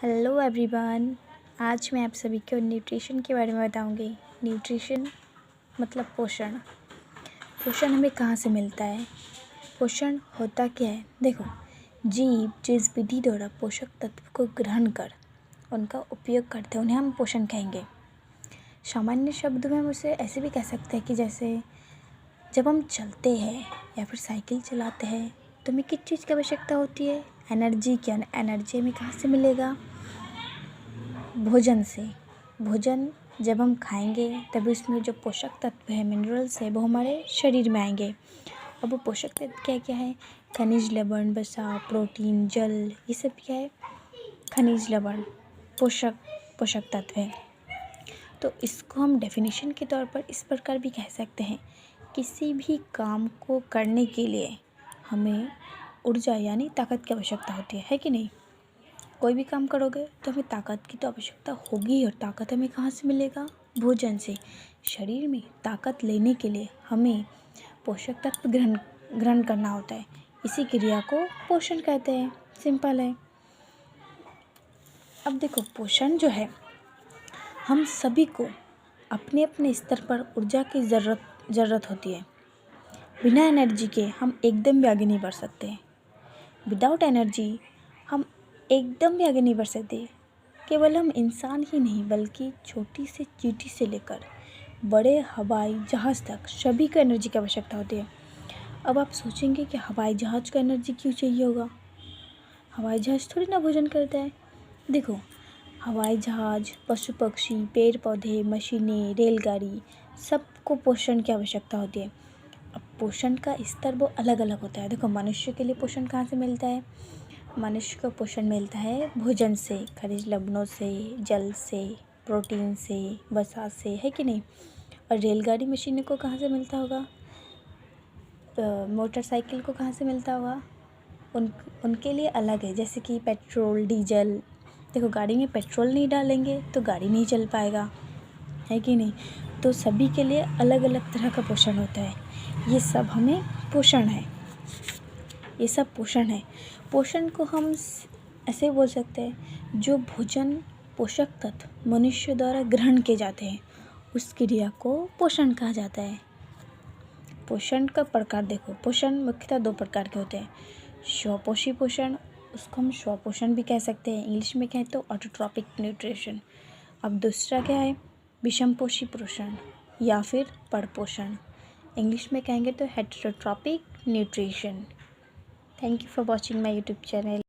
Hello everyone. आज मैं आप सभी को न्यूट्रिशन के बारे में बताऊंगी। न्यूट्रिशन मतलब पोषण। पोषण हमें कहाँ से मिलता है, पोषण होता क्या है। देखो, जीव जिस विधि द्वारा पोषक तत्व को ग्रहण कर उनका उपयोग करते हैं उन्हें हम पोषण कहेंगे। सामान्य शब्द में हम उसे ऐसे भी कह सकते हैं कि जैसे जब हम चलते हैं या फिर साइकिल चलाते हैं तो हमें किस चीज़ की आवश्यकता होती है, एनर्जी की। एनर्जी हमें कहाँ से मिलेगा, भोजन से। भोजन जब हम खाएंगे तभी उसमें जो पोषक तत्व है, मिनरल्स है, वो हमारे शरीर में आएंगे। अब वो पोषक तत्व क्या क्या है, खनिज लवण, वसा, प्रोटीन, जल, ये सब क्या है, खनिज लवण पोषक तत्व है। तो इसको हम डेफिनेशन के तौर पर इस प्रकार भी कह सकते हैं, किसी भी काम को करने के लिए हमें ऊर्जा यानी ताकत की आवश्यकता होती है कि नहीं। कोई भी काम करोगे तो हमें ताकत की तो आवश्यकता होगी, और ताकत हमें कहाँ से मिलेगा, भोजन से। शरीर में ताकत लेने के लिए हमें पोषक तत्व ग्रहण करना होता है। इसी क्रिया को पोषण कहते हैं। सिंपल है। अब देखो, पोषण जो है, हम सभी को अपने अपने स्तर पर ऊर्जा की ज़रूरत होती है। बिना एनर्जी के हम एकदम भी आगे नहीं बढ़ सकते। विदाउट एनर्जी हम एकदम भी आगे नहीं बढ़ सकते। केवल हम इंसान ही नहीं बल्कि छोटी सी चींटी से लेकर बड़े हवाई जहाज़ तक सभी को एनर्जी की आवश्यकता होती है। अब आप सोचेंगे कि हवाई जहाज़ को एनर्जी क्यों चाहिए होगा, हवाई जहाज़ थोड़ी ना भोजन करता है। देखो, हवाई जहाज़, पशु पक्षी, पेड़ पौधे, मशीनें, रेलगाड़ी, सबको पोषण की आवश्यकता होती है। अब पोषण का स्तर वो अलग अलग होता है। देखो, मनुष्य के लिए पोषण कहाँ से मिलता है, मनुष्य को पोषण मिलता है भोजन से, खनिज लवणों से, जल से, प्रोटीन से, वसा से, है कि नहीं। और रेलगाड़ी मशीनों को कहाँ से मिलता होगा, मोटरसाइकिल को कहाँ से मिलता होगा, उनके लिए अलग है। जैसे कि पेट्रोल, डीजल। देखो, गाड़ी में पेट्रोल नहीं डालेंगे तो गाड़ी नहीं चल पाएगा, है कि नहीं। तो सभी के लिए अलग अलग तरह का पोषण होता है। ये सब हमें पोषण है, ये सब पोषण है। पोषण को हम ऐसे बोल सकते हैं, जो भोजन पोषक तत्व मनुष्य द्वारा ग्रहण किए जाते हैं उस क्रिया को पोषण कहा जाता है। पोषण का प्रकार देखो, पोषण मुख्यतः दो प्रकार के होते हैं। स्वपोषी पोषण, उसको हम स्वपोषण भी कह सकते हैं, इंग्लिश में कहें तो ऑटोट्रॉपिक न्यूट्रिशन। अब दूसरा क्या है, विषमपोषी पोषण या फिर परपोषण, इंग्लिश में कहेंगे तो heterotrophic nutrition. Thank you for watching my YouTube channel.